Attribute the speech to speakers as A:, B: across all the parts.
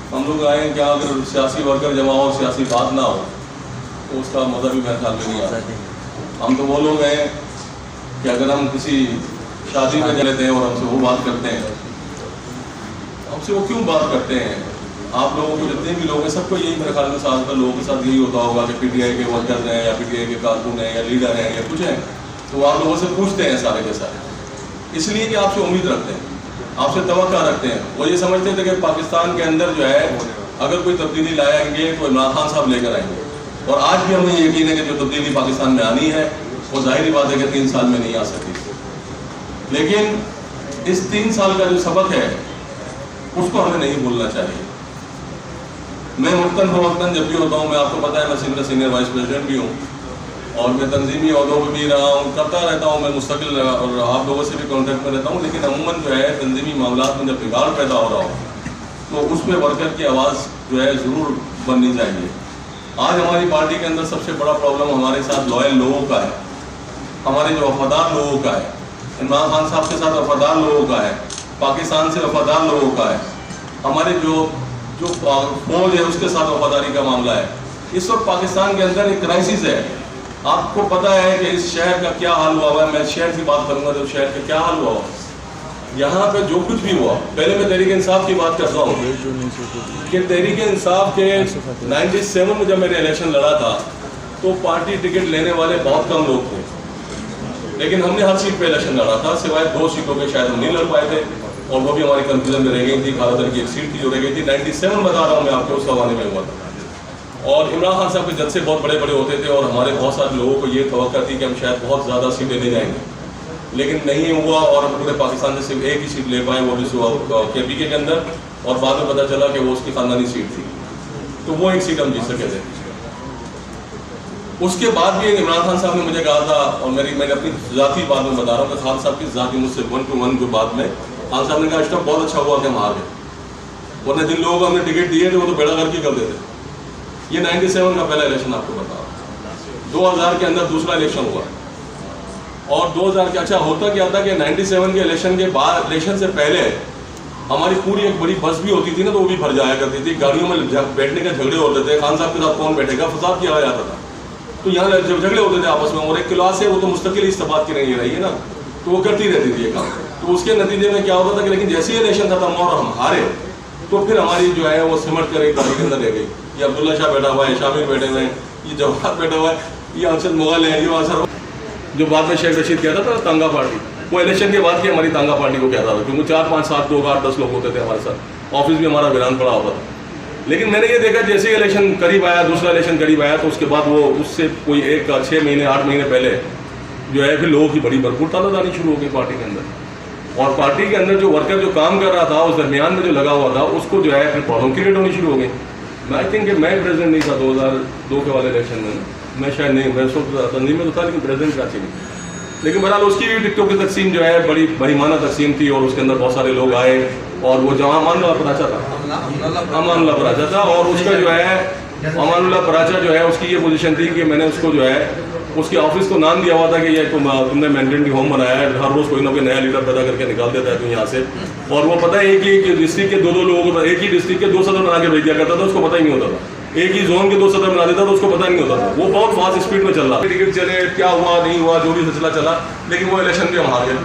A: हम लोग आए क्या, अगर सियासी वर्कर जमा हो, सियासी बात ना हो तो उसका मज़ा भी मेरे ख्याल में नहीं आता। हम तो वो लोग हैं कि अगर हम किसी शादी में लेते हैं और हमसे वो बात करते हैं, हमसे वो क्यों बात करते हैं? आप लोगों को जितने भी लोग हैं सबको यही मेरे ख्याल में ज़्यादातर लोगों के साथ यही होता होगा कि पीटीआई के वर्कर हैं या पीटीआई के कारकुन हैं या लीडर हैं या कुछ हैं, तो आप लोगों से पूछते हैं सारे के सारे, इसलिए कि आपसे उम्मीद रखते हैं, आपसे तवक्का रखते हैं। वो ये समझते थे कि पाकिस्तान के अंदर जो है अगर कोई तब्दीली लाएंगे तो इमरान खान साहब लेकर आएंगे, और आज भी हमें यकीन है कि जो तब्दीली पाकिस्तान में आनी है वो जाहिर बात है कि 3 साल में नहीं आ सकती। लेकिन इस 3 साल का जो सबक है उसको हमें नहीं भूलना चाहिए। मैं मुफ्तन फवक्तन जब भी होता हूँ, मैं आपको पता है मैं सीनियर वाइस प्रेसिडेंट भी हूँ और मैं तंजीमी अहदों पर भी रहा हूँ, करता रहता हूँ, मैं मुस्तकिल और आप लोगों से भी कॉन्टेक्ट में रहता हूँ। लेकिन अमूमन जो है तंजीमी मामलात में जब बिगाड़ पैदा हो रहा हो तो उसमें वर्कर की आवाज़ जो है ज़रूर बननी चाहिए। आज हमारी पार्टी के अंदर सबसे बड़ा प्रॉब्लम हमारे साथ लॉयल लोगों का है, हमारे जो वफादार लोगों का है, इमरान खान साहब के साथ वफादार लोगों का है, पाकिस्तान से वफादार लोगों का है, हमारे जो फौज है उसके साथ वफादारी का मामला है। इस वक्त पाकिस्तान के अंदर एक क्राइसिस है। आपको पता है कि इस शहर का क्या हाल हुआ है। मैं शहर की बात करूंगा तो शहर का क्या हाल हुआ हो, यहाँ पे जो कुछ भी हुआ। पहले मैं तहरीक इंसाफ की बात कर रहा हूँ कि तहरीक इंसाफ के 97 में जब मैंने इलेक्शन लड़ा था तो पार्टी टिकट लेने वाले बहुत कम लोग थे, लेकिन हमने हर सीट पे इलेक्शन लड़ा था, सिवाय 2 सीटों पे शायद हम नहीं लड़ पाए थे और वो भी हमारी कंफ्यूजन में रह गई थी। खालदर की एक सीट थी जो रह गई थी। 97 बता रहा हूँ मैं आपको, उस जमाने में हुआ था। और इमरान खान साहब के जलसे बहुत बड़े बड़े होते थे और हमारे बहुत सारे लोगों को ये तवक्का थी कि हम शायद बहुत ज़्यादा सीटें ले जाएंगे, लेकिन नहीं हुआ और हम पूरे पाकिस्तान से सिर्फ एक ही सीट ले पाए, वो भी KPK के अंदर, और बाद में पता चला कि वो उसकी खानदानी सीट थी, तो वो एक सीट हम जीत सके थे। उसके बाद भी इमरान खान साहब ने मुझे कहा था, और मैंने अपनी ज़ाती बात में बता रहा हूँ कि खान साहब की ज़ाती मुझसे 1 to 1 जो बात में खान साहब ने कहा इतना बहुत अच्छा हुआ कि हम हार गए, वरना जिन लोगों को हमने टिकट दिए थे वो तो बेड़ा गर्क ही कर देते। ये 97 का पहला इलेक्शन आपको बता रहा हूँ। 2000 के अंदर दूसरा इलेक्शन हुआ और 2000 के अच्छा होता क्या था कि 97 के इलेक्शन के बाद, इलेक्शन से पहले हमारी पूरी एक बड़ी बस भी होती थी ना, तो वो भी भर जाया करती थी। गाड़ियों में बैठने के झगड़े होते थे, खान साहब के साथ कौन बैठेगा, फसाद किया जाता था। तो यहाँ जब झगड़े होते थे आपस में, और एक क्लास है वो तो मुस्तकिल इस बात की नहीं रही है ना, तो वो करती रहती थी ये काम। तो उसके नतीजे में क्या होता था कि लेकिन जैसे ही इलेक्शन खत्म हुआ और हम हारे तो फिर हमारी जो है वो सिमट कर एक गाड़ी के अंदर रह गई। ये अब्दुल्ला शाह बैठा हुआ है, शामिल बैठे हुए हैं, ये जवाहर बैठा हुआ है, ये अरशद मुगल है, ये असर जो बाद में शेख रशीद कहता था तांगा पार्टी, वो इलेक्शन के बाद की हमारी तांगा पार्टी को कहता था, क्योंकि 4 5 7 2 8 10 लोग होते थे हमारे साथ, ऑफिस भी हमारा वीरान पड़ा होता था। लेकिन मैंने ये देखा जैसे ही इलेक्शन करीब आया, दूसरा इलेक्शन करीब आया, तो उसके बाद वो उससे कोई 6 महीने 8 महीने पहले जो है फिर लोगों की बड़ी भरपूर तादाद आनी शुरू हो गई पार्टी के अंदर, और पार्टी के अंदर जो वर्कर जो काम कर रहा था उस दरमियान में जो लगा हुआ था उसको जो है फिर प्रॉब्लम क्रिएट होनी शुरू हो गई। मैं आई थिंक मैं प्रेसिडेंट नहीं था 2002 के वाले इलेक्शन में, मैं शायद नहीं, मैं तंजीम में तो था लेकिन प्रेसिडेंट कराची नहीं। लेकिन बहरहाल उसकी भी टिकटों की तकसीम जो है बड़ी बेईमाना तकसीम थी और उसके अंदर बहुत सारे लोग आए और वो जहाँ अमानुल्लाह पराचा था और उसका जो है अमानुल्लाह पराचा जो है उसकी ये पोजीशन थी कि मैंने उसको जो है उसके ऑफिस को नाम दिया हुआ था कि ये तुमने मेंटेनेंस होम बनाया है, हर रोज़ कोई ना कोई नया लीडर पैदा करके निकाल देता है तो यहाँ से, और वो पता है एक ही डिस्ट्रिक्ट के 2 लोगों को, एक ही डिस्ट्रिक्ट के 2 सदर बना के भेज दिया करता था, उसको पता ही नहीं होता था। एक ही जोन के 2 सदर बना देता था, उसको पता नहीं होता था। वो बहुत फास्ट स्पीड में चल रहा, टिकट चले, क्या हुआ नहीं हुआ, जो भी सिलसिला चला, लेकिन वो इलेक्शन भी हम हार गए,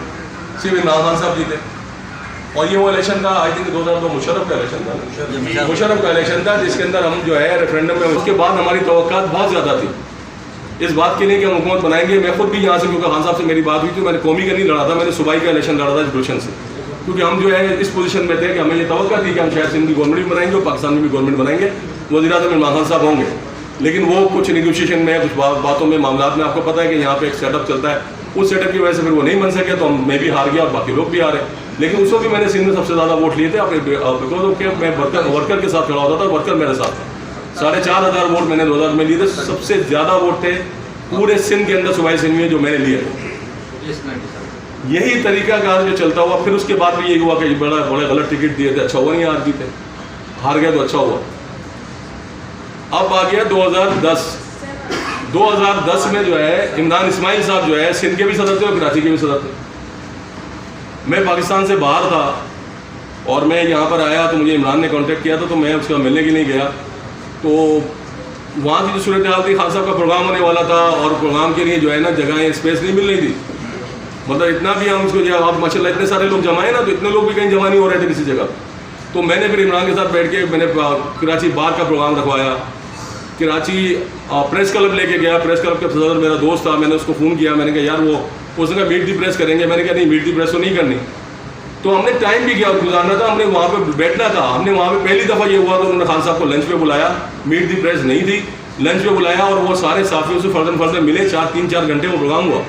A: सिर्फ इमरान खान साहब जीते। और ये वो इलेक्शन था आई थिंक 2002 मुशर्रफ का इलेक्शन था, मुशर्रफ का इलेक्शन था जिसके अंदर हम जो है रेफरेंडम में, उसके बाद हमारी तवक्कात बहुत ज़्यादा थी इस बात के लिए कि हम हुकूमत बनाएंगे। मैं खुद भी यहाँ से, क्योंकि खान साहब से मेरी बात हुई थी, मैंने कौमी का नहीं लड़ा था, मैंने सूबाई का इलेक्शन लड़ा था गुलशन से, क्योंकि हम जो है इस पोजीशन में थे कि हमें ये तवक्का थी कि हम शायद सिंध की गवर्नमेंट भी बनाएंगे और पाकिस्तान में भी गवर्नमेंट बनाएंगे, वज़ीर-ए-आज़म इमरान खान साहब होंगे। लेकिन वो कुछ निगोशिएशन में, कुछ बातों में, मामलात में, आपको पता है कि यहाँ पे एक सेटअप चलता है, उस सेटअप की वजह से फिर वो नहीं बन सके, तो मैं भी हार गया और बाकी लोग भी हारे। लेकिन उसको भी मैंने सिंध में सबसे ज़्यादा वोट लिए थे अपने, बिकॉज ऑफ मैं वर्कर के साथ खड़ा होता था, वर्कर मेरे साथ था। 4500 वोट मैंने 2000 में लिए थे, सबसे ज़्यादा वोट थे पूरे सिंध के अंदर सूबाई सिंध में जो मैंने लिए थे। यही तरीका कार जो चलता हुआ, फिर उसके बाद भी यही हुआ कि बड़े गलत टिकट दिए थे, अच्छा हुआ नहीं हार जीते, हार गए तो अच्छा हुआ। अब आ गया 2010। 2010 में जो है इमरान इस्माइल साहब जो है सिंध के भी सदर थे और कराची के भी सदर थे। मैं पाकिस्तान से बाहर था और मैं यहाँ पर आया तो मुझे इमरान ने कांटेक्ट किया था, तो मैं उसका मिलने के लिए गया। तो वहाँ की जो सूरत हाल थी, खान साहब का प्रोग्राम होने वाला था और प्रोग्राम के लिए जो है ना जगह स्पेस नहीं मिल रही थी। मतलब इतना भी हम उसको जो आप माशाल्लाह इतने सारे लोग जमा है ना, तो इतने लोग भी कहीं जमा नहीं हो रहे थे किसी जगह। तो मैंने फिर इमरान के साथ बैठ के मैंने कराची बार का प्रोग्राम रखवाया। कराची प्रेस क्लब लेके गया। प्रेस क्लब का सदर मेरा दोस्त था, मैंने उसको फ़ोन किया। मैंने कहा यार वो उसने कहा मीट दी प्रेस करेंगे। मैंने कहा नहीं, मीट दी प्रेस तो नहीं करनी। तो हमने टाइम भी क्या गुजारना था, हमने वहाँ पे बैठना था। हमने वहाँ पे पहली दफ़ा ये हुआ तो उन्होंने खान साहब को लंच पे बुलाया। मीट दी प्रेस नहीं थी, लंच पे बुलाया और वो सारे साथियों से फर्दन मिले। 3-4 घंटे वो प्रोग्राम हुआ।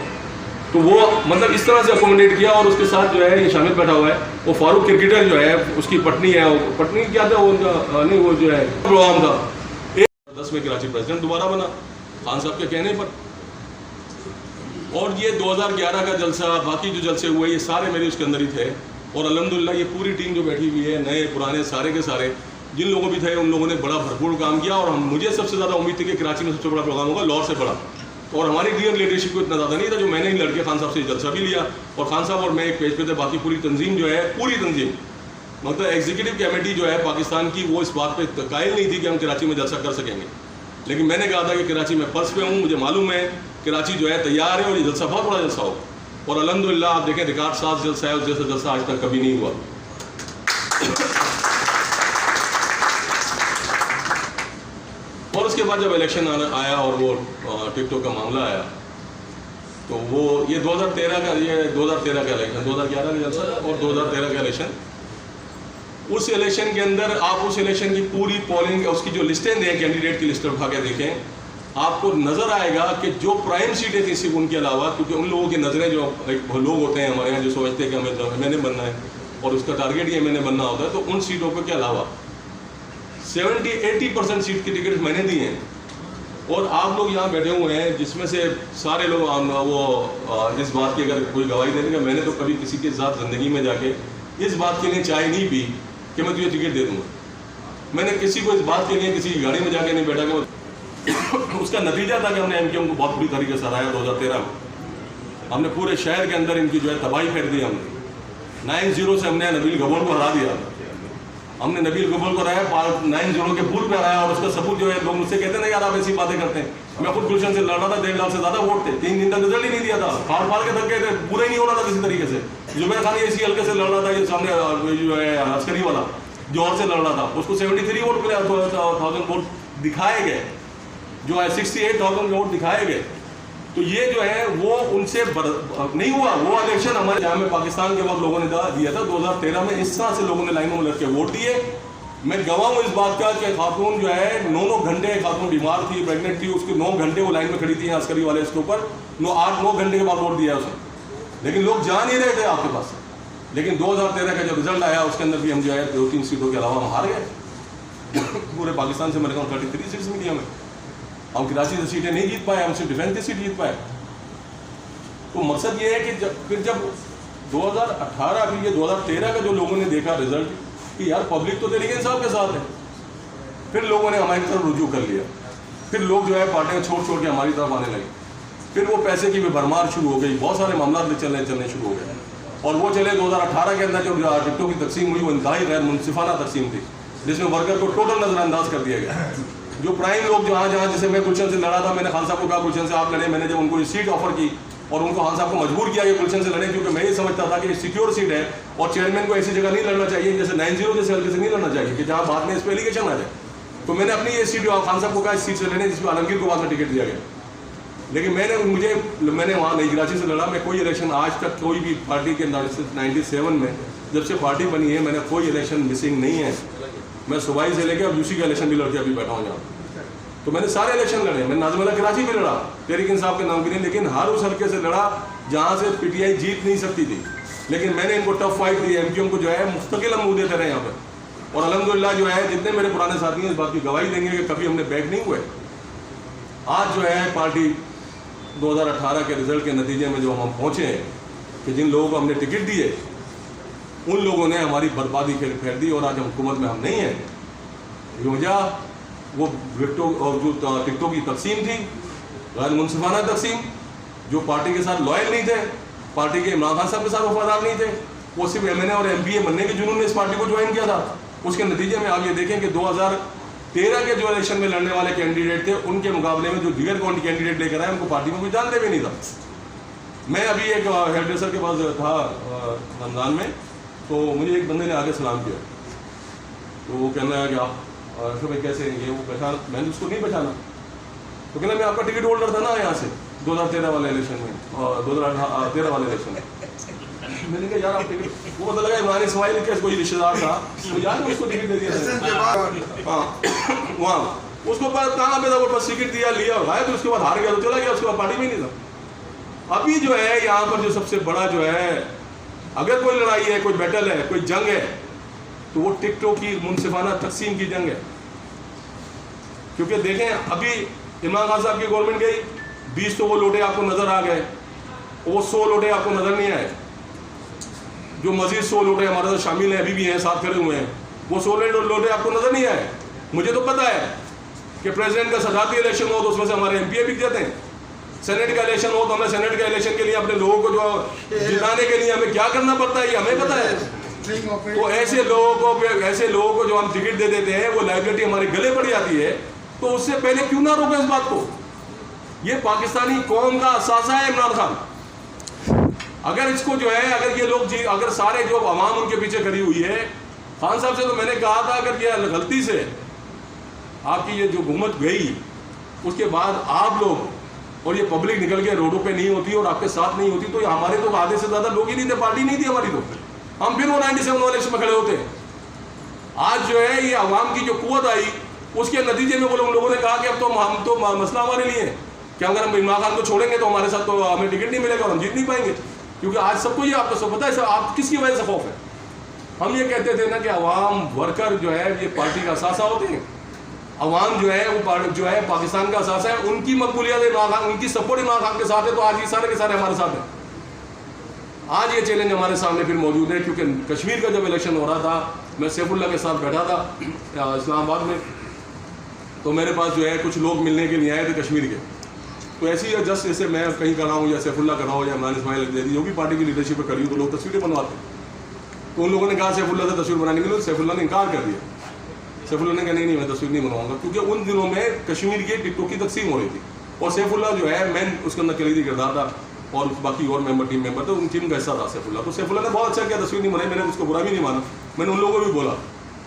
A: तो वो मतलब इस तरह से अकोमोडेट किया। और उसके साथ जो है ये शामिल बैठा हुआ है वो फारूक क्रिकेटर जो है, उसकी पत्नी है, पत्नी क्या था वो उनका, नहीं वो जो है प्रोग्राम था 10 में कराची प्रेसिडेंट दोबारा बना खान साहब के कहने पर। और ये 2011 का जलसा, बाकी जो जलसे हुए ये सारे मेरे उसके अंदर ही थे। और अल्हम्दुलिल्लाह ये पूरी टीम जो बैठी हुई है, नए पुराने सारे के सारे जिन लोगों भी थे, उन लोगों ने बड़ा भरपूर काम किया। और मुझे सबसे ज़्यादा उम्मीद थी कि कराची में सबसे बड़ा प्रोग्राम होगा, लाहौर से बड़ा। और हमारी डियर लीडरशिप को इतना ज़्यादा नहीं था जो मैंने ही लड़के खान साहब से जलसा भी लिया। और खान साहब और मैं एक पेज पे थे, बाकी पूरी तंजीम जो है, पूरी तंजीम मतलब एग्जीक्यूटिव कमेटी जो है पाकिस्तान की, वो इस बात पे कायल नहीं थी कि हम कराची में जलसा कर सकेंगे। लेकिन मैंने कहा था कि कराची में पर्स पे हूँ, मुझे मालूम है कराची जो है तैयार है और ये जलसा बहुत बड़ा जलसा हो। और अल्हम्दुलिल्लाह आप देखें रिकॉर्ड 7 जलसा है, उस जैसा जलसा आज तक कभी नहीं हुआ। और उसके बाद जब इलेक्शन आया और वो टिकटॉक का मामला आया, तो वो ये 2013 का इलेक्शन, 2011 का जलसा और 2013 का इलेक्शन। उस इलेक्शन के अंदर आप उस इलेक्शन की पूरी पोलिंग, उसकी जो लिस्टें दें, कैंडिडेट की लिस्ट उठा के देखें, आपको नज़र आएगा कि जो प्राइम सीटें थी सिर्फ उनके अलावा, क्योंकि उन लोगों की नज़रें जो लोग होते हैं हमारे यहाँ जो सोचते हैं कि हमें मैंने बनना है और उसका टारगेट ये मैंने बनना होता है, तो उन सीटों के अलावा 70-80% सीट की टिकट मैंने दी हैं। और आप लोग यहाँ बैठे हुए हैं जिसमें से सारे लोग वो इस बात की अगर कोई गवाही देने का, मैंने तो कभी किसी के साथ ज़िंदगी में जाके इस बात के लिए चाय नहीं पी कि मैं तुझे टिकट दे दूँगा। मैंने किसी को इस बात के लिए किसी गाड़ी में जाके नहीं बैठा कि उसका नतीजा था कि हमने MKM को बहुत बुरी तरीके से हराया 2013 में। हमने पूरे शहर के अंदर इनकी जो है तबाही फेर दी। हमने 9-0 से हमने नबील गबोल को हरा दिया। हमने नबील गबोल को हराया, 9-0 के फूल पे हराया। और उसका सबूत जो है, लोग मुझसे कहते ना यार आप ऐसी बातें करते हैं। मैं खुद गुलशन से लड़ रहा था, 1.5 लाख से ज़्यादा वोट थे, 3 दिन तक रिजल्ट ही नहीं दिया था। फाड़ के थक गए थे, पूरा ही नहीं हो रहा था किसी तरीके से। जुबैर खान इसी हल्के से लड़ रहा था, ये सामने जो है अस्करी वाला जौहर से लड़ रहा था, उसको 73 वोट मिले, 1000 वोट दिखाए गए, जो है 68,000 वोट दिखाए गए। तो ये जो है वो उनसे नहीं हुआ। वो इलेक्शन हमारे यहाँ में पाकिस्तान के वक्त लोगों ने दिया था 2013 में। इस तरह से लोगों ने लाइनों में लग के वोट दिए। मैं गवाह हूँ इस बात का कि खातून जो है 9 घंटे, खातून बीमार थी, प्रेगनेंट थी, उसके 9 घंटे वो लाइन में खड़ी थी अस्करी वाले इसके ऊपर, 8-9 घंटे के बाद वोट दिया उसने। लेकिन लोग जा नहीं रहे थे आपके पास। लेकिन 2013 का जो रिजल्ट आया उसके अंदर भी हम जो है 2-3 सीटों के अलावा हम हार गए। पूरे पाकिस्तान से मेरे को 33 सीट्स मिली हमें। हम कराची से सीटें नहीं जीत पाए, हम सिर्फ डिफेंस की सीट जीत पाए। तो मकसद ये है कि फिर जब 2018 फिर ये 2013 का जो लोगों ने देखा रिजल्ट कि यार पब्लिक तो तहरीक इंसाफ के साथ है, फिर लोगों ने हमारी तरफ रुजू कर लिया। फिर लोग जो है पार्टियाँ छोड़ के हमारी तरफ आने लगे। फिर वो पैसे की भी भरमार शुरू हो गई, बहुत सारे मामला चलने शुरू हो गए। और वो चले 2018 के अंदर जो टिकटों की तकसीम हुई वो इंतहाई गैर मुनसिफाना तकसीम थी, जिसमें वर्कर को टोटल नज़रअंदाज कर दिया गया। जो प्राइम लोग जहाँ जैसे मैं गुलशन से लड़ा था, मैंने खान साहब को कहा गुलशन से आप लड़े। मैंने जब उनको ये सीट ऑफर की और उनको खान साहब को मजबूर किया कि गुलशन से लड़े, क्योंकि मैं ये समझता था कि सिक्योर सीट है और चेयरमैन को ऐसी जगह नहीं लड़ना चाहिए जैसे 9-0 जैसे हल्के से नहीं लड़ना चाहिए कि जहाँ बाद में इस पर एलिगेशन आ जाए। तो मैंने अपनी ये सीट खान साहब को कहा इस सीट से लड़े, जिसमें आलमगीर को बाद में टिकट दिया गया। लेकिन मैंने वहाँ नई कराची से लड़ा। मैं कोई इलेक्शन आज तक कोई भी पार्टी के 97 में जब से पार्टी बनी है मैंने कोई इलेक्शन मिसिंग नहीं है। मैं सुबाई से लेकर अब यूसी का इलेक्शन भी लड़के अभी बैठा हूँ यहाँ। तो मैंने सारे इलेक्शन लड़े। मैंने नाज़िमुल्लाह कराची भी लड़ा तहरीक इंसाफ के नाम के लिए, लेकिन हर उस हल्के से लड़ा जहाँ से PTI जीत नहीं सकती थी। लेकिन मैंने इनको टफ फाइट दी। MKM को जो है मुस्तकिल हम मुँह देते रहे यहाँ पर। और अल्हम्दुलिल्लाह जो है जितने मेरे पुराने साथी हैं इस बात की गवाही देंगे कि कभी हमने बैक नहीं हुए। आज जो है पार्टी 2018 के रिजल्ट के नतीजे में जो हम पहुँचे हैं कि जिन लोगों को हमने टिकट दिए उन लोगों ने हमारी बर्बादी फेर दी और आज हम हुकूमत में हम नहीं हैं। वजह वो और जो टिकटों की तकसीम थी, गैर मुनसिफाना तकसीम, जो पार्टी के साथ लॉयल नहीं थे, पार्टी के इमरान खान साहब के साथ वफादार नहीं थे, वो सिर्फ MNA और MPA बनने के जुनून में इस पार्टी को ज्वाइन किया था। उसके नतीजे में आप ये देखें कि 2013 के जो इलेक्शन में लड़ने वाले कैंडिडेट थे उनके मुकाबले में जो दीगर कैंडिडेट लेकर आए उनको पार्टी में कोई जानते भी नहीं था। मैं अभी एक हेयर ड्रेसर के पास था रमजान में, तो मुझे एक बंदे ने आगे सलाम किया, तो वो कहना है कि आप भाई कैसे ये वो पहचान, मैंने उसको नहीं पहचाना, तो कहना मैं आपका टिकट होल्डर था ना यहाँ से 2013 वाले इलेक्शन में और 2013 वाले इलेक्शन में। मैंने कहा यार आप टिकट, वो पता लगा इमरान इस्माइल के कोई रिश्तेदार था, तो यार उसको टिकट दे दिया। हाँ वहाँ उसको कहाँ पे था, वो बस टिकट दिया, लिया और आया, तो उसके बाद हार गया, तो चला गया, उसके बाद पार्टी में नहीं था। अभी जो है यहाँ पर जो सबसे बड़ा जो है, अगर कोई लड़ाई है, कोई बैटल है, कोई जंग है, तो वो टिकटों की मुनसिफाना तकसीम की जंग है। क्योंकि देखें अभी इमरान खान साहब की गवर्नमेंट गई, 20 तो वो लोटे आपको नजर आ गए, वो 100 लोटे आपको नजर नहीं आए। जो मजीद 100 लोटे हमारे साथ शामिल हैं, अभी भी हैं, साथ खड़े हुए हैं, वो 100 लोटे आपको नजर नहीं आए। मुझे तो पता है कि प्रेसिडेंट का सदाती इलेक्शन हो तो उसमें से हमारे MPA बिक जाते हैं, सेनेट का इलेक्शन हो तो हमें सेनेट का इलेक्शन के लिए अपने लोगों को जो जिताने के लिए हमें क्या करना पड़ता है ये हमें पता है। तो ऐसे लोगों को जो हम टिकट दे देते हैं, वो लाइबिलिटी हमारे गले पड़ जाती है, तो उससे पहले क्यों ना रोके इस बात को। ये पाकिस्तानी कौम का असासा है इमरान खान। अगर इसको जो है, अगर ये लोग अगर सारे जो अवाम उनके पीछे खड़ी हुई है, खान साहब से तो मैंने कहा था अगर ये गलती से आपकी ये जो हुकूमत गई, उसके बाद आप लोग और ये पब्लिक निकल के रोडों पे नहीं होती और आपके साथ नहीं होती, तो हमारे तो आधे से ज्यादा लोग ही नहीं थे, पार्टी नहीं थी हमारी, तो हम फिर वो 97 वाले इलेक्शन में खड़े होते। आज जो है ये अवाम की जो कुव्वत आई, उसके नतीजे में वो लोगों ने कहा कि अब तो हम तो मसला हमारे लिए है कि अगर हम इमरान खान को छोड़ेंगे तो हमारे साथ तो हमें टिकट नहीं मिलेगा और हम जीत नहीं पाएंगे। क्योंकि आज सबको ये आपको सब पता है, आप किसकी वजह से खौफ है। हम ये कहते थे ना कि अवाम वर्कर जो है ये पार्टी का असासा होते हैं, अवाम जो है वो जो है पाकिस्तान का असासा है, उनकी मकबूलियत इमरान खान, उनकी सपोर्ट इमरान खान के साथ है, तो आज ये सारे के सारे हमारे साथ हैं। आज ये चैलेंज हमारे सामने फिर मौजूद है, क्योंकि कश्मीर का जब इलेक्शन हो रहा था, मैं सैफुल्लाह के साथ बैठा था इस्लामाबाद में, तो मेरे पास जो है कुछ लोग मिलने के लिए आए थे कश्मीर के। तो ऐसे ही जस्ट जैसे मैं कहीं कर रहा हूँ या सैफुल्लाह कर रहा हूँ या इमरान इस्माइल जो भी पार्टी की लीडरशिप में करी हो, तो लोग तस्वीरें बनवाते हैं। तो उन लोगों ने कहा सैफुल्लाह से तस्वीर बनाने के लिए, सैफुल्लाह ने इनकार कर दिया। सैफुल्लाह ने कहा नहीं मैं तस्वीर नहीं बनवाऊंगा, क्योंकि उन दिनों में कश्मीर की टिकटों की तकसीम हो रही थी और सैफुल्लाह जो है मैन उसके अंदर कलीदी किरदार था और बाकी और मेंबर टीम मेंबर थे, उन टीम का हिस्सा था सैफुल्लाह। तो सैफुल्लाह ने बहुत अच्छा किया, तस्वीर नहीं बनाई, मैंने उसको बुरा भी नहीं माना। मैंने उन लोगों को भी बोला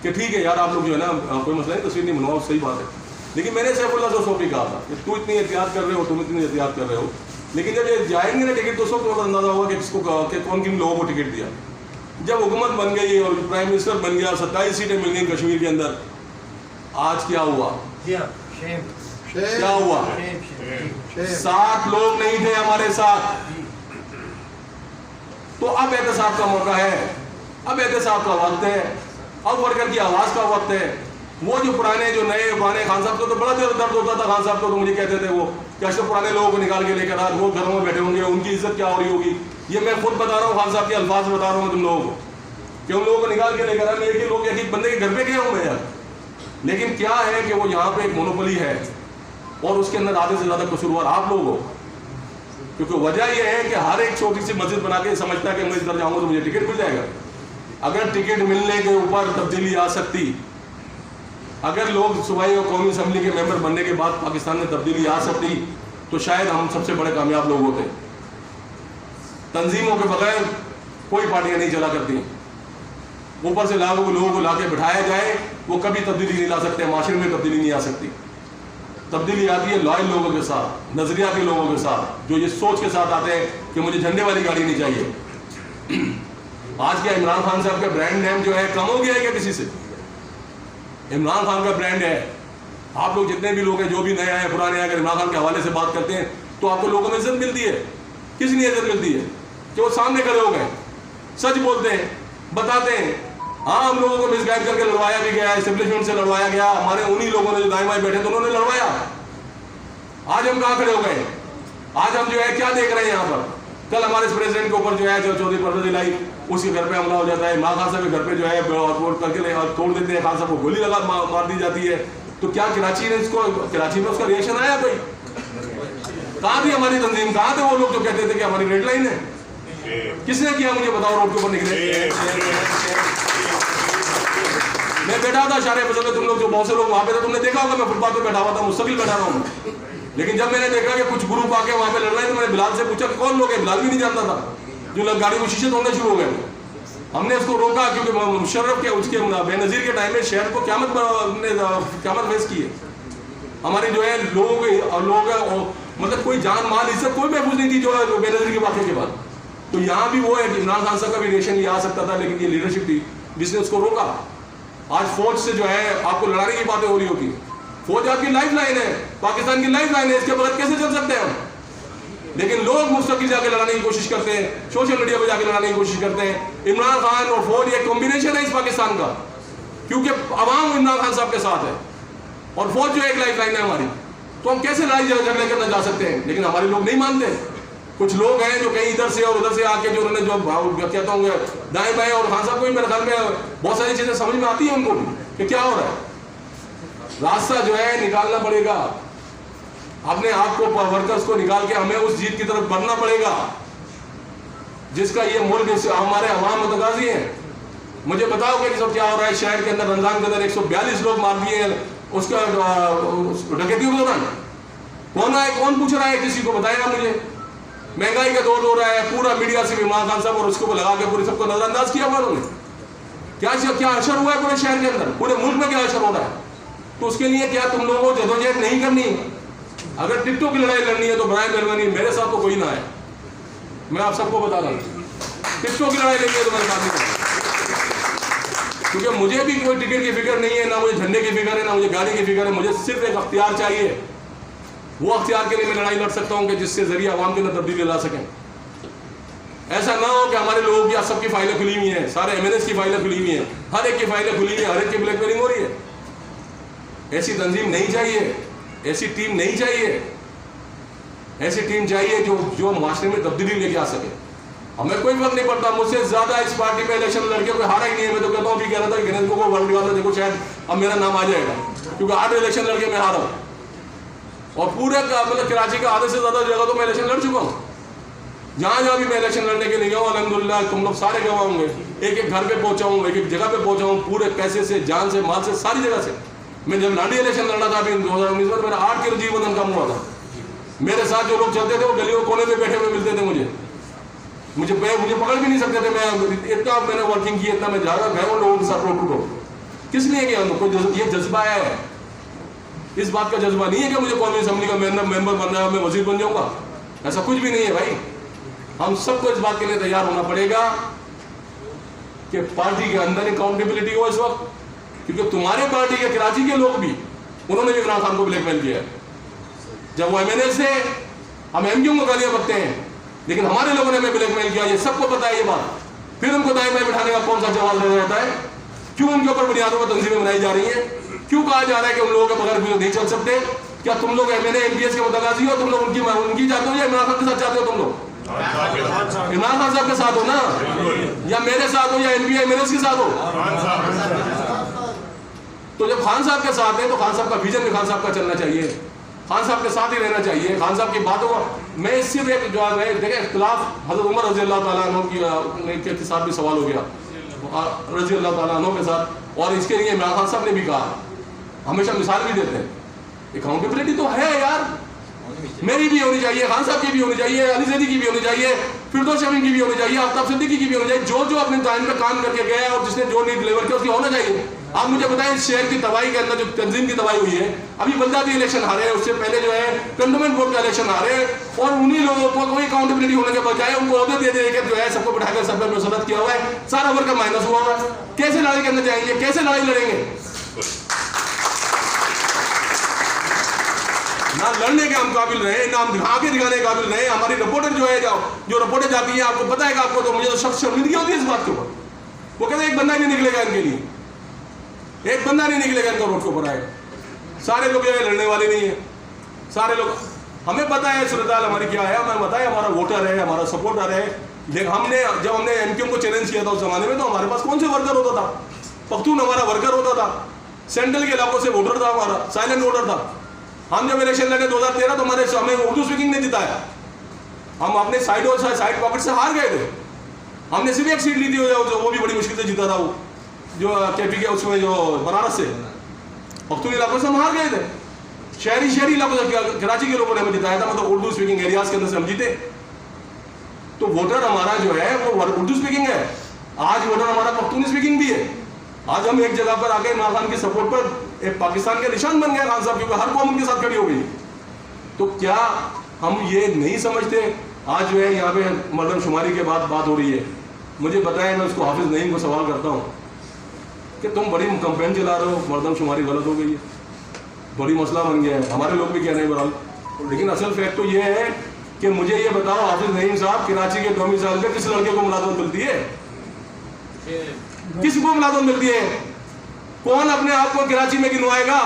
A: कि ठीक है यार, आप लोग जो है ना कोई मसला नहीं, तस्वीर नहीं बनवाओ, सही बात है। लेकिन मैंने सैफुल्लाह से उसको भी कहा था कि तू इतनी एहतियात कर रहे हो, तुम इतनी एहतियात कर रहे हो, लेकिन जब ये जाएंगे ना टिकट तो उसको तो अंदाजा होगा कि किसको कौन किन लोगों को टिकट दिया। जब हुकूमत बन गई और प्राइम मिनिस्टर बन गया, 27 सीटें मिल गई कश्मीर के अंदर, आज क्या हुआ? क्या हुआ? 7 लोग नहीं थे हमारे साथ। तो अब एहतसाब का मौका है, अब एहतसाब का वक्त है, अब वर्कर की आवाज का वक्त है। वो जो पुराने जो नए पुराने खान साहब को तो बड़ा दर्द होता था, खान साहब को तो मुझे कहते थे वो कैसे पुराने लोगों को निकाल के लेकर आ, वो घरों में बैठे होंगे, उनकी इज्जत क्या हो रही होगी। ये मैं खुद बता रहा हूँ, खान साहब के अल्फाज बता रहा हूँ तुम लोगों को कि उन लोगों को निकाल के लेकर आ, एक ही लोग एक बंदे के घर पे गया हूँ मैं यार। लेकिन क्या है कि वो यहाँ पे एक मोनोपोली है और उसके अंदर आधे से ज्यादा कसूरवार आप लोग हो। क्योंकि वजह यह है कि हर एक छोटी सी मस्जिद बना के समझता है कि मैं इधर जाऊंगा तो मुझे टिकट मिल जाएगा। अगर टिकट मिलने के ऊपर तब्दीली आ सकती, अगर लोग सूबाई और कौमी असम्बली के मेंबर बनने के बाद पाकिस्तान में तब्दीली आ सकती, तो शायद हम सबसे बड़े कामयाब लोग होते। तंजीमों के बगैर कोई पार्टियां नहीं चला करती, ऊपर से लोगों को लाके बिठाया जाए, वो कभी तब्दीली नहीं ला सकते, माशरे में तब्दीली नहीं आ सकती। तब्दीली आती है लॉयल लोगों के साथ, नजरियाती लोगों के साथ, जो ये सोच के साथ आते हैं कि मुझे झंडे वाली गाड़ी नहीं चाहिए। आज क्या इमरान खान साहब का ब्रांड नेम जो है कम हो गया है क्या किसी से? इमरान खान का ब्रांड है। आप लोग जितने भी लोग हैं, जो भी नए आए पुराने आए, अगर इमरान खान के हवाले से बात करते हैं तो आपको लोगों में इज्जत मिलती है। किस लिए इज्जत मिलती है? कि वो सामने खड़े हो गए, सच बोलते हैं, बताते हैं। हाँ, हम लोगों को मिसगाइड करके लड़वाया भी गया, एस्टेब्लिशमेंट से लड़वाया गया, हमारे उन्हीं लोगों ने जो दाएं बाएं बैठे थे उन्होंने लड़वाया। आज हम कहाँ खड़े हो गए? आज हम जो है क्या देख रहे हैं यहाँ पर? कल हमारे प्रेसिडेंट के ऊपर जो है जो चौधरी परवेज इलाही, उसके घर पे हमला हो जाता है। इमरान खान साहब के घर पे जो है करके तोड़ देते हैं, खान साहब को गोली लगा मार दी जाती है। तो क्या कराची ने इसको, कराची में उसका रिएक्शन आया कोई? कहाँ थी हमारी तंजीम? कहाँ थे वो लोग जो कहते थे कि हमारी रेड लाइन है? किसने किया मुझे बताओ रोड के ऊपर निकले? मैं बैठा था शारे फजल में, तुम लोग जो बहुत से लोग वहाँ पे थे, तुमने देखा होगा मैं फुटपाथ पे बैठा हुआ था, मुस्तकिल बैठा रहा हूँ। लेकिन जब मैंने देखा कि कुछ ग्रुप आके वहाँ पे लड़ रहे हैं, तो मैंने बिलाल से पूछा कि कौन लोग हैं? बिलाल भी नहीं जानता था, जो लोग गाड़ी को शीशे तोड़ने शुरू हो गए। हमने उसको रोका क्योंकि मुशर्रफ के उसके बेनज़ीर के टाइम में शहर को क़यामत फेस की है। हमारी जो है लोग मतलब कोई जान माल इज्जत कोई महफूज नहीं थी जो बेनज़ीर के वाक़े के बाद। तो यहाँ भी वो है कि इमरान खान साहब का भी रिएक्शन ये आ सकता था, लेकिन ये लीडरशिप थी जिसने उसको रोका। आज फौज से जो है आपको लड़ाने की बातें हो रही होती है। फौज आपकी लाइफ लाइन है, पाकिस्तान की लाइफ लाइन है, इसके बगैर कैसे चल सकते हैं हम? लेकिन लोग मुस्तकिल जाके लड़ाने की कोशिश करते हैं, सोशल मीडिया पे जाके लड़ाने की कोशिश करते हैं। इमरान खान और फौज एक कॉम्बिनेशन है इस पाकिस्तान का, क्योंकि अवाम इमरान खान साहब के साथ है और फौज जो एक लाइफ लाइन है हमारी। तो हम कैसे लड़ाई झगड़े करना जा सकते हैं? लेकिन हमारे लोग नहीं मानते। कुछ लोग हैं जो कहीं इधर से और उधर से आके जो उन्होंने जो कहता हूँ दाएं बाएं, और खान साहब को भी मेरे ख्याल में बहुत सारी चीजें समझ में आती है उनको भी कि क्या हो रहा है। रास्ता जो है निकालना पड़ेगा, अपने आप को वर्कर्स को निकाल के हमें उस जीत की तरफ बढ़ना पड़ेगा जिसका ये मुल्क हमारे अवाम मुतकाजी हैं। मुझे बताओ कि सब क्या हो रहा है शहर के अंदर। रमजान के अंदर 142 लोग मार दिए उसका डकैती के दौरान। कौन आए, कौन पूछ रहा है? किसी को बताएगा मुझे? महंगाई का दौर हो रहा है, पूरा मीडिया से इमरान खान साहब और उसको लगा के पूरे सबको नजरअंदाज किया हुआ उन्होंने। क्या असर हुआ है पूरे शहर के अंदर, पूरे मुल्क में क्या असर हो रहा है? तो उसके लिए क्या तुम लोगों को जदोजहद नहीं करनी? अगर टिकटों की लड़ाई लड़नी है तो बराए मेहरबानी मेरे साथ तो कोई ना है। मैं आप सबको बता रहा हूँ, टिकटों की लड़ाई लेनी है तो मेरे साथ नहीं, क्योंकि मुझे भी कोई टिकट की फिक्र नहीं है, ना मुझे झंडे की फिक्र है, ना मुझे गाड़ी की फिक्र है। मुझे सिर्फ एक अख्तियार चाहिए। वो अख्तियार के लिए मैं लड़ाई लड़ सकता हूँ कि जिससे जरिए आवाम के अंदर तब्दीली ला सकें। ऐसा ना हो कि हमारे लोगों की सबकी फाइलें खुली हुई हैं, सारे MNS की फाइलें खुली हुई हैं, हर एक की फाइलें खुली हुई हैं, हर एक की ब्लैकमेलिंग हो रही है। ऐसी तंजीम नहीं चाहिए, ऐसी टीम नहीं चाहिए। ऐसी टीम चाहिए जो माशरे में तब्दीली लेके आ सके। हमें कोई फर्क नहीं पड़ता, मुझसे ज्यादा इस पार्टी में इलेक्शन लड़के कोई हारा ही नहीं है। मैं तो कहता हूँ, कह रहा था गणेश को वर्ल्ड निकालना, देखो शायद अब मेरा नाम आ जाएगा, क्योंकि 8 इलेक्शन लड़के मैं हारा हूँ और पूरे मतलब कराची का आधे से ज्यादा जगह तो मैं इलेक्शन लड़ चुका हूँ। जहाँ जहाँ भी मैं इलेक्शन लड़ने के लिए गया हूँ, अल्हम्दुलिल्लाह तुम लोग सारे गवाह होंगे, एक एक घर पे पहुंचा हूँ, एक एक जगह पे पहुंचा हूँ, पूरे पैसे से, जान से, माल से, सारी जगह से। मैं जब लाडी इलेक्शन लड़ा था अभी 2019 में, मेरा 8 किलो जीवन कम हुआ था। मेरे साथ जो लोग चलते थे वो गलियों कोने में बैठे हुए मिलते थे मुझे पकड़ भी नहीं सकते थे। मैं इतना मैंने वर्किंग की, इतना मैं जा रहा गया लोगों के साथ रोड टू रोड। किस लिए गया? ये जज्बा है। इस बात का जज्बा नहीं है कि मुझे कौमी असेंबली का मेंबर बनना है, मैं वजीर बन जाऊंगा। ऐसा कुछ भी नहीं है भाई। हम सबको इस बात के लिए तैयार होना पड़ेगा कि पार्टी के अंदर अकाउंटेबिलिटी हो इस वक्त, क्योंकि तुम्हारे पार्टी के कराची के लोग भी, उन्होंने भी इमरान खान को ब्लैकमेल किया है। जब वो MNS थे, हम MQ को गालियां बकते हैं, लेकिन हमारे लोगों ने हमें ब्लैकमेल किया, ये सबको पता है ये बात। फिर उनको दाएं बाएं बिठाने का कौन सा जवाब दिया जाता है? क्यों उनके ऊपर बुनियादों पर तंजीमें बनाई जा रही हैं? क्यों कहा जा रहा है कि उन लोगों के बगैर नहीं चल सकते? क्या तुम लोग MNA MPS के मुतकाजी हो? तुम लोग उनकी जाते हो या इमरान खान के साथ जाते हो? तुम लोग इमरान खान साहब के साथ हो ना, या मेरे साथ हो, या NPA MNS के साथ हो? तो जब खान साहब के साथ है तो खान साहब का विजन भी खान साहब का चलना चाहिए, खान साहब के साथ ही रहना चाहिए। खान साहब की बातों को मैं सिर्फ एक जो है देखें, इख्तिलाफ हज़रत उमर रज़ी अल्लाह ताला अन्हु के साथ भी सवाल हो गया, रज़ी अल्लाह ताला अन्हु के साथ, और इसके लिए इमरान खान साहब ने भी कहा, हमेशा मिसाल भी देते हैं, अकाउंटेबिलिटी तो है यार, मेरी भी होनी चाहिए, खान साहब की भी होनी चाहिए, अली ज़ैदी की भी होनी चाहिए, फिरदौस शमीम की भी होनी चाहिए, आफ्ताब सिद्दीकी की भी होनी चाहिए। जो अपने टाइम पे काम करके गया और जिसने जो नहीं डिलीवर किया उसकी होना चाहिए। आप मुझे बताएं, इस शहर की तबाही के अंदर जो तंजीम की तबाही हुई है, अभी बलदाती इलेक्शन हारे हैं, उससे पहले जो है कंटोनमेंट बोर्ड का इलेक्शन हारे हैं, और उन्हीं लोगों को कोई अकाउंटेबिलिटी होने के बजाय उनको ओहदे दे के जो है सबको बिठाकर सब पे मुसलत किया हुआ है, सारा वर्क का माइनस हुआ हुआ है। कैसे लड़ाई करने जाएंगे? कैसे लड़ाई लड़ेंगे? ना लड़ने के हम काबिल रहे, ना हम आगे दिखाने के काबिल रहे। हमारी रिपोर्टर जो है जो रिपोर्टें जाती है, आपको पता है कि आपको, तो मुझे तो शख्स शर्मिंदगी होती है इस बात के ऊपर। वो कहते हैं एक बंदा नहीं निकलेगा इनके लिए, एक बंदा नहीं निकलेगा इनका रोड के ऊपर आएगा। सारे लोग जो है लड़ने वाले नहीं है, सारे लोग, हमें पता है सूरत हमारी क्या है, हमें पता है हमारा वोटर है, हमारा सपोर्टर है। लेकिन जब हमने MQ को चैलेंज किया था उस जमाने में, तो हमारे पास कौन से वर्कर होता था? पख्तून हमारा वर्कर होता था, सेंट्रल के इलाकों से वोटर था, हमारा साइलेंट वोटर था। हम जब इलेक्शन लड़े 2013 तो हमें उर्दू स्पीकिंग नहीं जिताया, हम अपने साइड पॉकेट से हार गए थे। हमने सिर्फ एक सीट ली थी, वो भी बड़ी मुश्किल से जीता था, वो जो केपी के उसमें जो बनारस से पख्तून इलाकों से हम हार गए थे। शहरी इलाकों से कराची के लोगों ने हमें जिताया था, मतलब उर्दू स्पीकिंग एरियाज के अंदर से हम जीते। तो वोटर हमारा जो है वो उर्दू स्पीकिंग है, आज वोटर हमारा पख्तून स्पीकिंग भी है। आज हम एक जगह पर आके इमरान खान के सपोर्ट पर एक पाकिस्तान के निशान बन गए खान साहब, क्योंकि हर कौम उनके साथ खड़ी हो गई। तो क्या हम ये नहीं समझते? आज जो है यहाँ पे मर्दमशुमारी के बाद बात हो रही है, मुझे बताएं, मैं उसको हाफिज नईम को सवाल करता हूँ कि तुम बड़ी कंपेन चला रहे हो, मर्दमशुमारी गलत हो गई है, बड़ी मसला बन गया है, हमारे लोग भी कह रहे हैं बहरहाल। लेकिन असल फैक्ट तो ये है कि मुझे ये बताओ हाफिज नईम साहब, कराची के डोमिसाइल में किस लड़के को मुलाजमत मिलती है? किसको मुलाजमत मिलती है? कौन अपने आप को कराची में गिनवाएगा?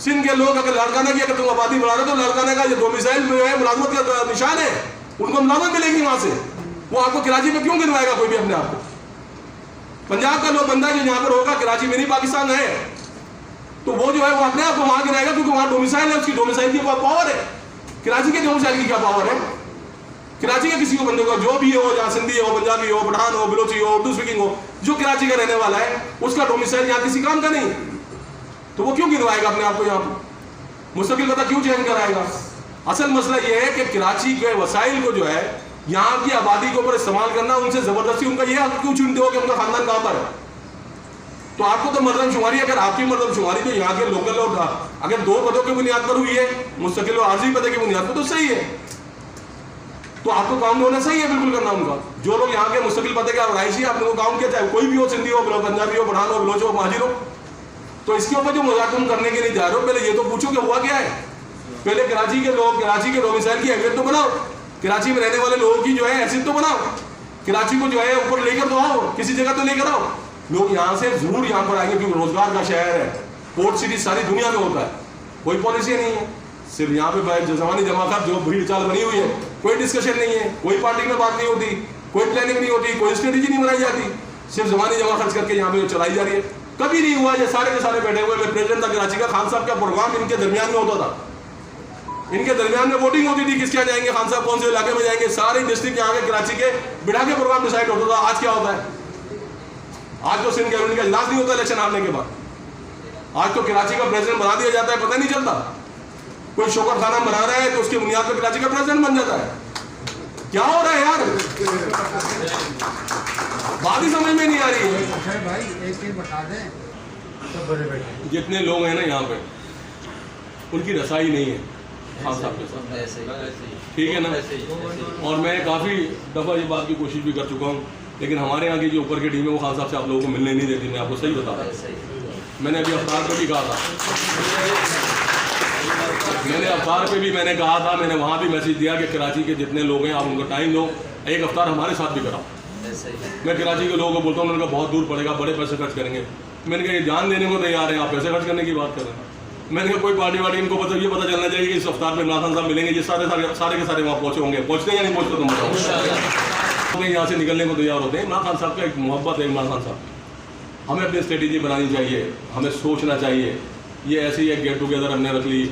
A: सिंध के लोग अगर लड़काना की अगर तुम आबादी बढ़ा रहे हो तो लड़काने का जो डोमिसाइल जो है मुलाजमत का निशान है, उनको मुलाजमत मिलेगी वहां से। वो आपको कराची में क्यों गिनवाएगा कोई भी अपने आप को? पंजाब का लोग बंदा जो यहाँ पर होगा, कराची में नहीं पाकिस्तान है, तो वो जो है वो अपने आप को वहां गिनाएगा, क्योंकि वहां डोमिसाइल है, उसकी डोमिसाइल की पावर है। कराची के डोमिसाइल की क्या पावर है? कराची के किसी को बंदे को जो भी हो, जहाँ सिंधी हो, पंजाबी हो, पठान हो, बलोची हो, उर्दू स्पीकिंग हो, जो कराची का रहने वाला है, उसका डोमिसाइल यहाँ किसी काम का नहीं, तो वो क्यों गिनवाएगा अपने आप को? यहाँ पर मुस्तकिल पता क्यों चेंज कराएगा? असल मसला ये है कि कराची के वसाइल को जो है यहाँ की आबादी के ऊपर इस्तेमाल करना, उनसे जबरदस्ती उनका ये हक क्यों छीनते हो कि उनका खानदान कहाँ पर है? तो आपको तो मर्दमशुमारी, अगर आपकी मर्दमशुमारी तो यहाँ के लोकल लोग अगर 2 पदों की बुनियाद पर हुई है, मुस्तकिल और आर्जी पदों की बुनियाद पर, तो सही है, तो आपको काम होना सही है बिल्कुल करना उनका। जो लोग यहाँ के मुस्तकिल पदे के रहायशी, आपने वो काम किया, चाहे कोई भी हो, सिंधी हो, पंजाबी हो, पठान हो, बलोच हो, महाजिर हो, तो इसके ऊपर जो मजाक तुम करने के लिए जा रहे हो, पहले ये तो पूछो कि हुआ क्या है। पहले कराची के लोग, कराची के डोमिसाइल की अहमियत तो बनाओ, कराची में रहने वाले लोगों की जो है हैसियत तो बनाओ, कराची को जो है ऊपर लेकर तो आओ, किसी जगह तो लेकर आओ। लोग यहाँ से जरूर यहाँ पर आएंगे क्योंकि रोजगार का शहर है, पोर्ट सिटी सारी दुनिया में होता है, कोई पॉलिसी नहीं है, सिर्फ यहाँ पे जमानी जमाखत जो भीड़ चाल बनी हुई है, कोई डिस्कशन नहीं है, कोई पार्टी में बात नहीं होती, कोई प्लानिंग नहीं होती, कोई स्ट्रेटेजी नहीं बनाई जाती, सिर्फ जमानी जमा खर्च करके यहाँ पे चलाई जा रही है। कभी नहीं हुआ ये सारे के सारे बैठे हुए, मैं प्रेसिडेंट था कराची का, खान साहब का प्रोग्राम इनके दरमियान में होता था, इनके दरमियान में वोटिंग होती थी, किसके यहाँ जाएंगे खान साहब, कौन से इलाके में जाएंगे, सारे डिस्ट्रिक्ट यहाँ के कराची के बिठा के प्रोग्राम डिसाइड होता था। आज क्या होता है? आज तो सिंध कैबिनेट का इजलास नहीं होता इलेक्शन हारने के बाद, आज तो कराची का प्रेसिडेंट बना दिया जाता है, पता नहीं चलता, कोई शौकत खाना बना रहा है तो उसकी बुनियाद पर कराची का प्रेसिडेंट बन जाता है। क्या हो रहा है यार? बात ही समझ में नहीं आ रही है।
B: भाई एक चीज बता दें, सब बड़े बैठे
A: जितने लोग हैं ना यहाँ पे, उनकी रसाई नहीं है खान साहब के साथ, ठीक है ना? और मैं काफ़ी दफ़ा ये बात की कोशिश भी कर चुका हूँ, लेकिन हमारे यहाँ की जो ऊपर की टीम है वो खान साहब से आप लोगों को मिलने नहीं देती। मैं आपको सही बता रहा हूँ, मैंने अभी अवतार पे भी कहा था, मैंने कहा था, मैंने वहाँ भी मैसेज दिया कि कराची के जितने लोग हैं आप उनको टाइम दो, एक अवतार हमारे साथ भी कराओ। मैं कराची के लोगों को बोलता हूँ, उन्होंने कहा बहुत दूर पड़ेगा, बड़े पैसे खर्च करेंगे। मैंने कहा ये जान देने को तैयार है, आप पैसे खर्च करने की बात करें। मैंने कहा कोई पार्टी वार्टी इनको ये पता चलना चाहिए कि इस अवतार में इमरान खान साहब मिलेंगे, ये सारे के सारे वहाँ पहुँचे होंगे, पहुँचते या नहीं पहुँचते तुम बताओ। यहाँ से निकलने को तैयार होते हैं। इमरान खान साहब का एक मोहब्बत है, इमरान खान साहब हमें अपनी स्ट्रेटेजी बनानी चाहिए, हमें सोचना चाहिए। ये ऐसे ही एक गेट टुगेदर हमने रख ली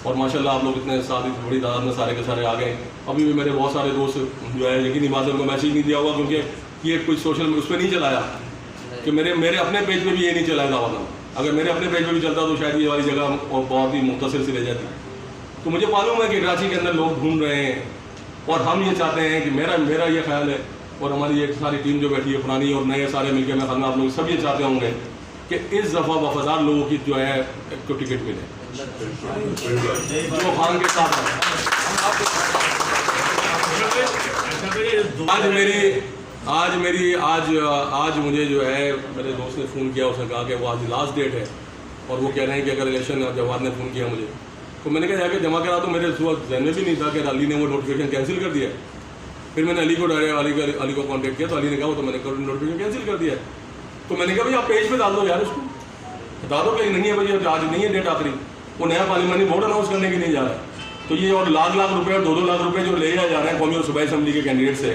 A: और माशाल्लाह आप लोग इतने सारी बड़ी तादाद में सारे के सारे आ गए। अभी भी मेरे बहुत सारे दोस्त जो है यकीनी बात है उनको मैसेज नहीं दिया हुआ, क्योंकि ये कुछ सोशल उस पर नहीं चलाया कि मेरे अपने पेज पे भी ये नहीं चलाया था। अगर मेरे अपने पेज पे भी चलता तो शायद ये वाली जगह और बहुत ही मुख्तसर से रह जाती। तो मुझे मालूम है कि कराची के अंदर लोग ढूंढ रहे हैं और हम ये चाहते हैं कि मेरा ये ख्याल है और हमारी एक सारी टीम जो बैठी है पुरानी और नए सारे मिलकर मैं खाना आप लोग सब ये चाहते होंगे कि इस दफ़ा वफादार लोगों की जो है को टिकट मिले जो खान के साथ है। आज मुझे जो है मेरे दोस्त ने फ़ोन किया, उसने कहा कि वो आज लास्ट डेट है और वो कह रहे हैं कि अगर इलेक्शन जवाब ने फ़ोन किया मुझे, तो मैंने कहा जाके जमा करा। तो मेरे जहन में भी नहीं था कि अली ने वो नोटिफिकेशन कैंसिल कर दिया। फिर मैंने अली को कांटेक्ट किया तो अली ने कहा तो मैंने नोटिफिकेशन कैंसिल कर दिया। तो मैंने कहा भाई आप पेज पे डाल दो यार, इसको बता दो कि नहीं है भाई आज नहीं है डेट आखिरी। वो नया पार्लियामेंट वोट अनाउंस करने के नहीं जा रहा है। तो ये और लाख रुपए और 2-2 लाख रुपए जो ले जा रहे हैं कौमी और सूबाई असम्बली के कैंडिडेट से,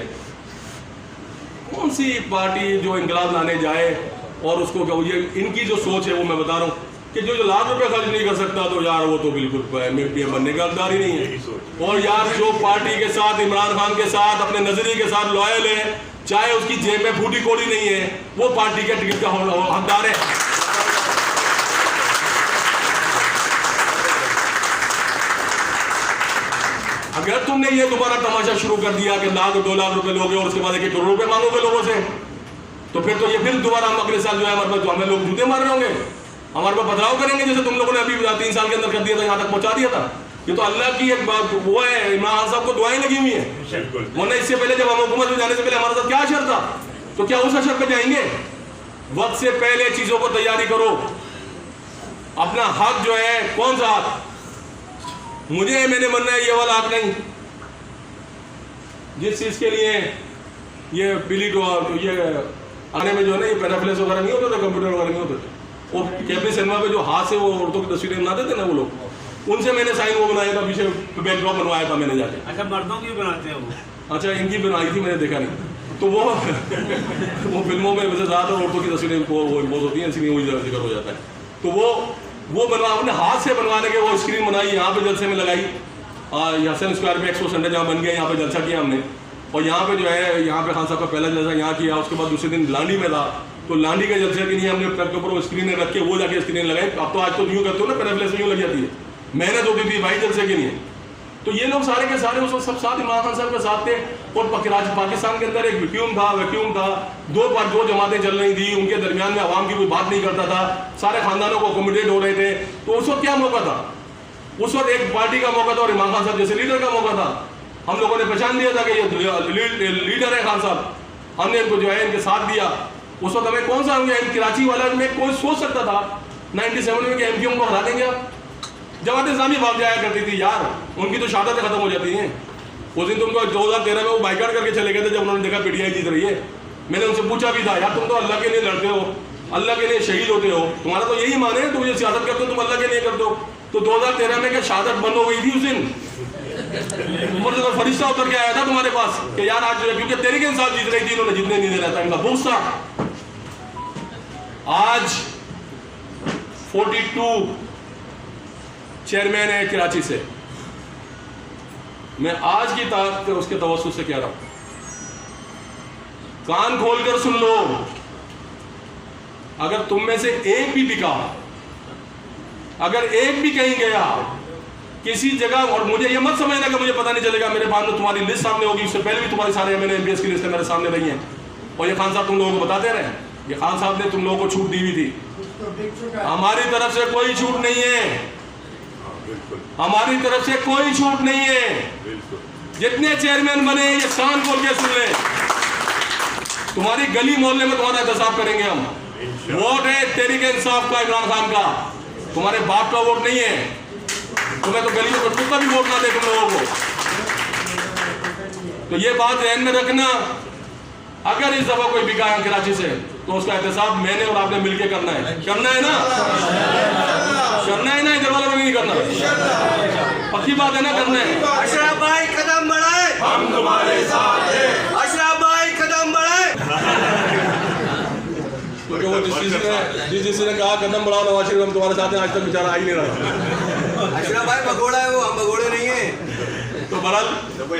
A: कौन सी पार्टी जो इंकलाब लाने जाए और उसको ये इनकी जो सोच है वो मैं बता रहा हूँ कि जो लाख रुपए खर्च नहीं कर सकता तो यार वो तो बिल्कुल पीएम बनने का हकदार ही नहीं है। और यार जो पार्टी के साथ, इमरान खान के साथ, अपने नजरिए के साथ लॉयल है, चाहे उसकी जेब में फूटी कोड़ी नहीं है, वो पार्टी के टिकट का हकदार है। अगर तुमने ये दोबारा तमाशा शुरू कर दिया कि लाख 2 लाख रुपए लोगे और उसके बाद 1 करोड़ रुपए मांगोगे लोगों से, तो फिर तो ये फिर दोबारा हम अगले साल जो है हमारे पास हमें लोग जूते मार रहे होंगे, हमारे पास बदलाव करेंगे, जैसे तुम लोगों ने अभी 3 साल के अंदर कर दिया था, यहाँ तक पहुंचा दिया था। ये तो अल्लाह की एक बात वो है, इमरान साहब को दुआएं लगी हुई है। वरना इससे पहले जब हम हुकूमत में जाने से पहले हमारे साथ क्या असर था, तो क्या उस असर पे जाएंगे? वक्त से पहले चीजों को तैयारी करो। अपना हक जो है, कौन सा हक? मुझे मैंने मानना है ये वाला हक नहीं, जिस चीज के लिए ये पीली ये आने में जो है ना, ये पैराफ्लेस वगैरह नहीं होते थे, कंप्यूटर वगैरह नहीं होते थे, वो कैपरी सिनेमा पे जो हाथ से वो औरतों की तस्वीरें बनाते थे ना वो लोग, उनसे मैंने साइन वो बनाया था, पीछे बैकड्रॉप बनवाया था मैंने जाके।
C: अच्छा, मर्दों की बनाते हैं वो?
A: अच्छा, इनकी बनाई थी, मैंने देखा नहीं। तो वो वो फिल्मों में वैसे ज़्यादातर औरतों की तस्वीरें वो बहुत होती हैं, इसलिए वही जिक्र हो जाता है। तो वो बनवा, अपने हाथ से बनवाने के वो स्क्रीन बनाई, यहाँ पे जलसे में लगाई, हसन स्क्वायर पे एक्सपो सेंटर जहाँ बन गया, यहाँ पे जलसा किया हमने। और यहाँ पे जो है, यहाँ पे खान साहब का पहला जलसा यहाँ किया, उसके बाद दूसरे दिन लांडी में था, तो लांडी के जलसे के लिए हमने पैर के ऊपर वो स्क्रीन रख के वो जाके स्क्रीन लगाई। अब तो आज तो यूँ करते हो ना, पैराफ्लेस यूँ लग जाती है, मेहनत होती थी भाई जलसे के लिए। तो ये लोग सारे के सारे उस वक्त सब साथ इमरान खान साहब के साथ थे। और पाकिस्तान के अंदर एक वैक्यूम था, दो जमातें चल रही थी, उनके दरमियान में आवाम की कोई बात नहीं करता था, सारे खानदानों को अकोमोडेट हो रहे थे। तो उस वक्त क्या मौका था? उस वक्त एक पार्टी का मौका था और इमरान खान साहब जैसे लीडर का मौका था। हम लोगों ने पहचान लिया था कि ये लीडर है खान साहब, हमने इनको जो है इनके साथ दिया। उस वक्त हमें कौन सा कराची वाला में कोई सोच सकता था 97 में कि MQM को हरा देंगे आप? जमात इस्लामी भाग जाया करती थी यार, उनकी तो शहादतें खत्म हो जाती हैं। उस दिन तुमको 2013 में वो बाइकाट करके चले गए थे जब उन्होंने देखा PTI जीत रही है। मैंने उनसे पूछा भी था, यार तुम तो अल्लाह के लिए लड़ते हो, अल्लाह के लिए शहीद होते हो, तुम्हारा तो यही मान है, तुम ये सियासत करते हो, तुम अल्लाह के लिए करते हो। तो 2013 में क्या शहादत बंद हो गई थी उस दिन? ऊपर से कोई फरिश्ता उतर के आया था तुम्हारे पास कि यार आज, क्योंकि तहरीक इंसाफ जीत रही थी, इन्होंने जीतने नहीं दे रहा था, इनका बुग़्ज़ था। आज 42 चेयरमैन है कराची से। मैं आज की तारीख उसके तवज्जुह से कह रहा हूं, कान खोलकर सुन लो, अगर तुम में से एक भी बिका, अगर एक भी कहीं गया किसी जगह, और मुझे ये मत समझना कि मुझे पता नहीं चलेगा, मेरे बाद में तुम्हारी लिस्ट सामने होगी, उससे पहले भी तुम्हारे सारे MNA MPS की लिस्ट मेरे सामने रही है। और ये खान साहब तुम लोगों को बताते रहे, ये खान साहब ने तुम लोगों को छूट दी हुई थी। हमारी तरफ से कोई छूट नहीं है, हमारी तरफ से कोई छूट नहीं है। जितने चेयरमैन बने ये कान खोल के सुन ले, तुम्हारी गली मोहल्ले में तुम्हारा एहतसाब करेंगे हम। वोट है तहरीक इंसाफ का, इमरान खान का, तुम्हारे बाप का वोट नहीं है। तुम्हें तो गली में कुत्ता भी वोट ना दे तुम लोगों को। तो ये बात ध्यान में रखना, अगर इस दफा कोई बिका है कराची से तो उसका एहतसाब मैंने और आपने मिलकर करना है। करना है ना? करना है ना? इधर वालों ने नहीं करना, पक्की बात है ना? करना है।
C: अशरफ भाई कदम बढ़ाए, हम तुम्हारे साथ हैं। अशरफ भाई कदम बढ़ाए।
A: क्योंकि वो जिस ने कहा कदम बढ़ाओ नवाज शरीफ हम तुम्हारे साथ हैं, आज तक बेचारा आ ही नहीं रहा।
C: अशरफ भाई भगोड़ा है वो, हम भगोड़े नहीं है।
A: तो बहरहाल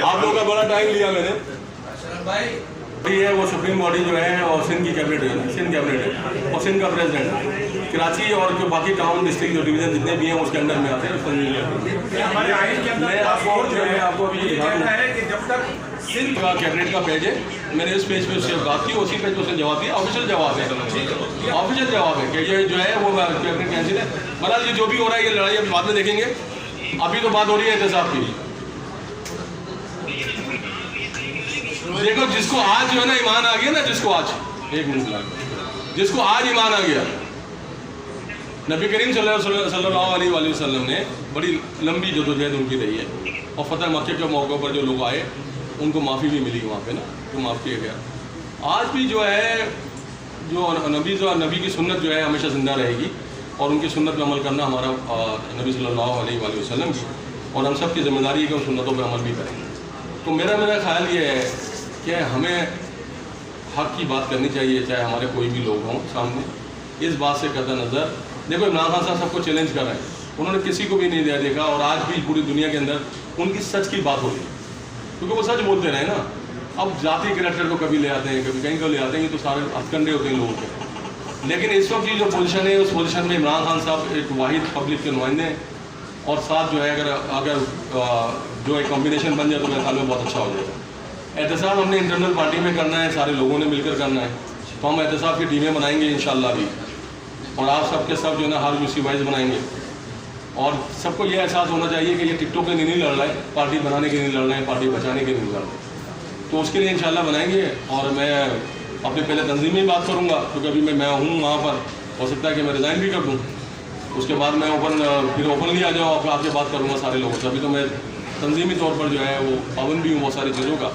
A: आप लोगों का बड़ा टाइम लिया मैंने। अशरफ भाई ये वो सुप्रीम बॉडी जो है और सिंध की कैबिनेट है ना, सिंध कैबिनेट है और सिंध का प्रेसिडेंट कराची और जो बाकी टाउन डिस्ट्रिक्ट जो डिवीजन जितने भी हैं उसके अंदर में आते हैं। मैं आपको अभी दिखा दूँ कि जब तक सिंध का कैबिनेट का पेज है, मैंने इस पेज पे उससे बात की, उसी पेज पे उसने जवाब दिया, ऑफिशियल जवाब है, ऑफिशियल जवाब है कि ये जो है वो कैबिनेट कैंसिल है। बहरहाल ये जो भी हो रहा है ये लड़ाई अभी बाद में देखेंगे, अभी तो बात हो रही है एहतसाब की। देखो जिसको आज जो है ना ईमान आ गया ना, जिसको आज एक मिनट जिसको आज ईमान आ गया, नबी करीम सल्लल्लाहु अलैहि वसल्लम ने बड़ी लंबी जदोजहद उनकी रही है और फतह मक्के के मौके पर जो लोग आए उनको माफ़ी भी मिली वहाँ पे ना, तो माफ़ किया गया। आज भी जो है जो नबी की सुन्नत जो है हमेशा जिंदा रहेगी और उनकी सुन्नत पर अमल करना हमारा नबी सल्लल्लाहु अलैहि वसल्लम की और हम सब की जिम्मेदारी है कि उन सुन्नतों पर अमल भी करेंगे। तो मेरा ख्याल ये है कि हमें हक़ की बात करनी चाहिए, चाहे हमारे कोई भी लोग हों सामने, इस बात से कतई नज़र देखो इमरान खान साहब सबको चैलेंज कर रहे हैं, उन्होंने किसी को भी नहीं देखा और आज भी पूरी दुनिया के अंदर उनकी सच की बात हो रही है क्योंकि वो सच बोलते रहे ना। अब जाति कैरेक्टर को कभी ले आते हैं, कभी कहीं को ले आते हैं, ये तो सारे हथकंडे होते हैं लोगों के। लेकिन इस वक्त की जो पोजीशन है उस पोजीशन में इमरान खान साहब एक वाहिद पब्लिक के नुमाइंदे हैं और साथ जो है अगर जो एक कॉम्बिनेशन बन जाए तो मेरे ख्याल में बहुत अच्छा हो जाएगा। एहतसाब हमने इंटरनल पार्टी में करना है, सारे लोगों ने मिलकर करना है, तो हम एहतसाब की टीमें बनाएंगे इंशाल्लाह भी, और आप सबके सब जो है ना हर यूसी वाइज बनाएंगे। और सबको ये एहसास होना चाहिए कि ये टिकटों के लिए नहीं लड़ रहा है, पार्टी बनाने के लिए लड़ रहे हैं, पार्टी बचाने के लिए नहीं लड़ रहे हैं। तो उसके लिए इंशाल्लाह बनाएंगे। और मैं अपने पहले तंजीम में बात करूँगा क्योंकि अभी मैं हूँ वहाँ पर, हो सकता है कि मैं रिज़ाइन भी कर दूँ, उसके बाद मैं फिर ओपनली आ जाऊँ आपसे बात करूँगा सारे लोगों से। अभी तो मैं तंजीमी तौर पर जो है वो पाबंद भी हूँ बहुत सारी चीज़ों का।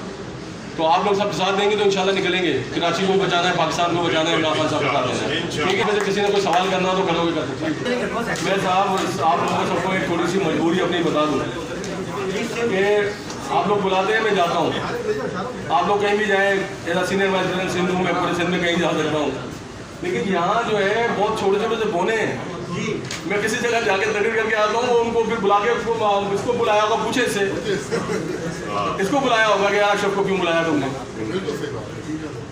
A: तो आप लोग सब साथ देंगे तो इंशाल्लाह निकलेंगे। कराची को बचाना है, पाकिस्तान को बचाना है, इमरान खान साहब का साथ देना है। ठीक है, वैसे किसी ने कोई सवाल करना तो करोगे कर सकते हैं। मैं साहब आप लोगों को सबको एक थोड़ी सी मजबूरी अपनी बता दूँ कि आप लोग बुलाते हैं, मैं जाता हूँ, आप लोग कहीं भी जाएँ, ऐसा सीनियर वाइस प्रेसिडेंट सिंध हूँ, मैं पूरे सिंध में कहीं जा सकता हूँ, लेकिन यहाँ जो है बहुत छोटे छोटे से बोने हैं। मैं किसी जगह जाके तकरीर करके आता हूँ, उनको फिर बुला के इसको बुलाया होगा, पूछे इससे इसको बुलाया होगा कि यार अशरफ को क्यों बुलाया तुमने,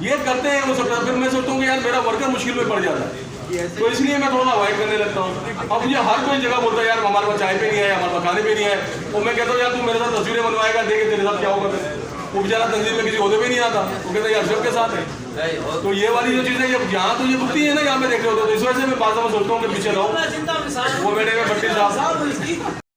A: ये करते हैं वो सब। फिर मैं सोचता हूँ कि यार मेरा वर्कर मुश्किल में पड़ जाता है, तो इसलिए मैं थोड़ा अवॉइड करने लगता हूँ। अब मुझे हर कोई जगह बोलता है यार हमारे पास चाय पे नहीं है, हमारे पास खाने पे नहीं है, और मैं कहता हूँ यार तू मेरे साथ तस्वीरें बनवाएगा, देखे तेरे साथ क्या होगा। वो बेचारा तंजीम में किसी ओहदे पे नहीं आता, वो कहता है यार अशरफ के साथ है। तो ये वाली जो चीज़ है यहाँ तो ये रुकती है ना, यहाँ पे देख रहे होते, तो इस वजह से मैं बात में सोचता हूँ कि पीछे रहो। वो बैठे हुए भट्टी साहब